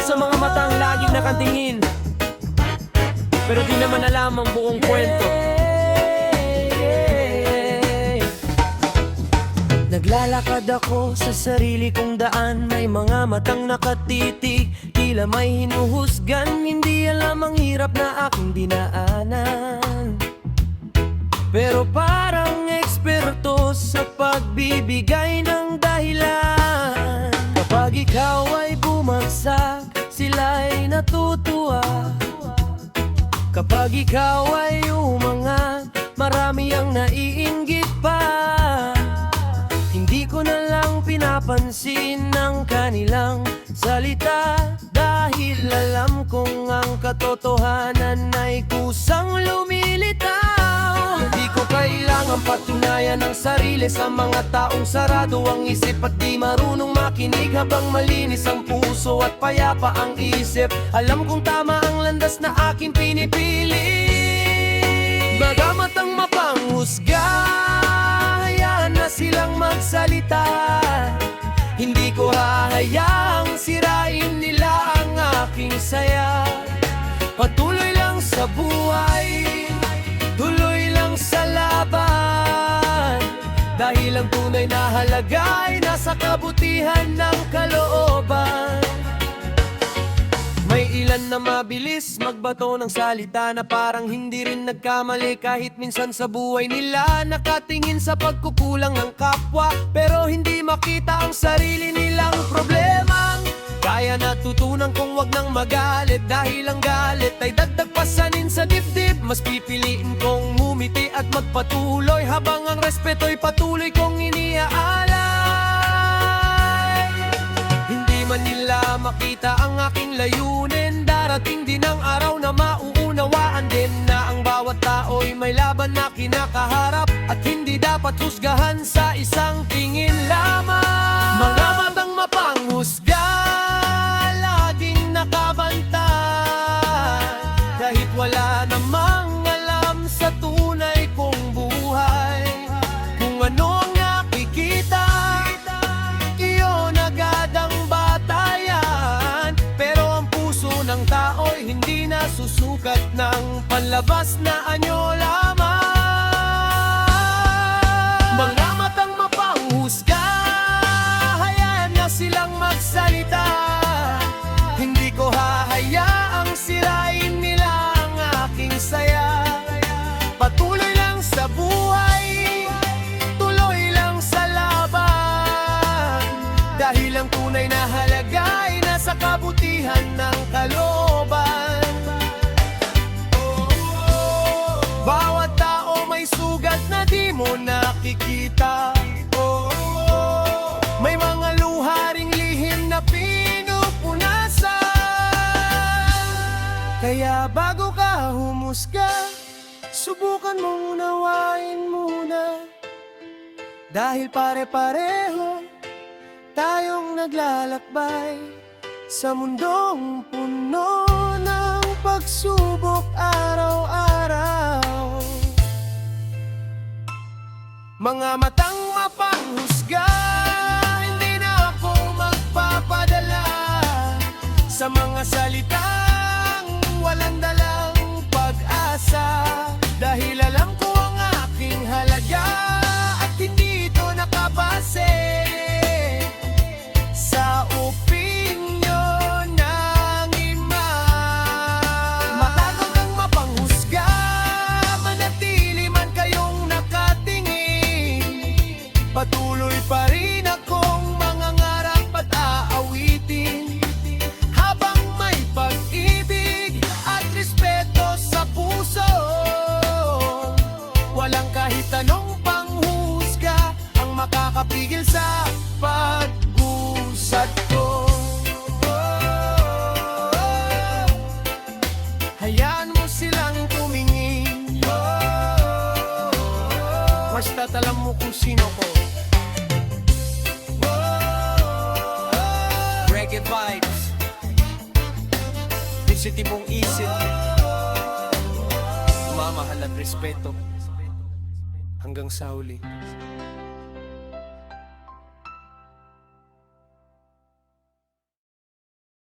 sa mga matang laging nakatingin, pero di naman alam ang buong kwento. Naglalakad ako sa sarili kong daan, may mga matang nakatitig, tila may hinuhusgan. Hindi alam ang hirap na aking dinaanan, pero parang eksperto sa pagbibigay ng dahilan. Kapag ikaw ay bumagsak, sila'y natutuwa. Kapag ikaw ay umangat, marami ang naiinggit pa. Hindi ko na lang pinapansin ang kanilang salita, dahil alam kong ang katotohanan ay kusang lumilitaw. Hindi ko kailangan patunayan ang sarili sa mga taong sarado ang isip at di marunong makinig, habang malinis ang puso at payapa ang isip. Alam kong tama ang landas na aking pinipili. Bagamat ang mapanghusga, hayaan na silang magsalita. Hindi ko hahayaang sirain nila ang aking saya. Patuloy lang sa buhay, tuloy lang sa laban, dahil ang tunay na halaga ay nasa kabutihan ng kalooban. May ilan na mabilis magbato ng salita na parang hindi rin nagkamali, kahit minsan sa buhay nila nakatingin sa pagkukulang ng kapwa, pero hindi makita ang sarili nilang problemang kaya natutunan kong wag nang magalit, dahil ang galit ay dagdag pasanin sa dibdib. Mas pipiliin kong ngumiti at magpatuloy, habang ang respeto'y patuloy kong iniaalay. Hindi man nila makita ang aking layunin, darating din ang araw na mauunawaan din na ang bawat tao'y may laban na kinakaharap, at hindi dapat husgahan sa isang tingin lamang. Mga matang mapanghusga, laging nakabantay, kahit wala namang alam sa tunay kong buhay. Kung ano ang nakikita, iyon agad ang batayan, pero ang puso ng tao'y hindi nasusukat ng panlabas na anyo lamang. Mga matang mapanghusga, hayaan na silang magsalita. Hindi ko hahayaang sirain nila ang aking saya. Patuloy lang sa buhay, tuloy lang sa laban, dahil ang tunay na halaga ay nasa kabutihan ng kalooban. Bawat tao may sugat na di mo nakikita. May mga luha ring lihim na pinupunasan. Kaya bago ka humusga, subukan mong unawain muna, dahil pare-pareho tayong naglalakbay sa mundong puno ng pagsubok araw-araw. Mga matang mapanghusga, hindi na ako magpapadala sa mga salitang walang dalang pag-asa, dahil alam ko ang aking halaga at hindi ito nakabase sa opinyon ng iba. Matagal kang mapanghusga, manatili man kayong nakatingin, patuloy pa rin akong mangangarap at aawitin, habang may pag-ibig at respeto sa puso. Walang kahit anong panghusga ang makakapigil sa pag-usad ko. Hayaan mo silang tumingin, basta't alam mo kung sino ko. Reggae vibes, positibong isip, mamahal at respeto hanggang sa huli.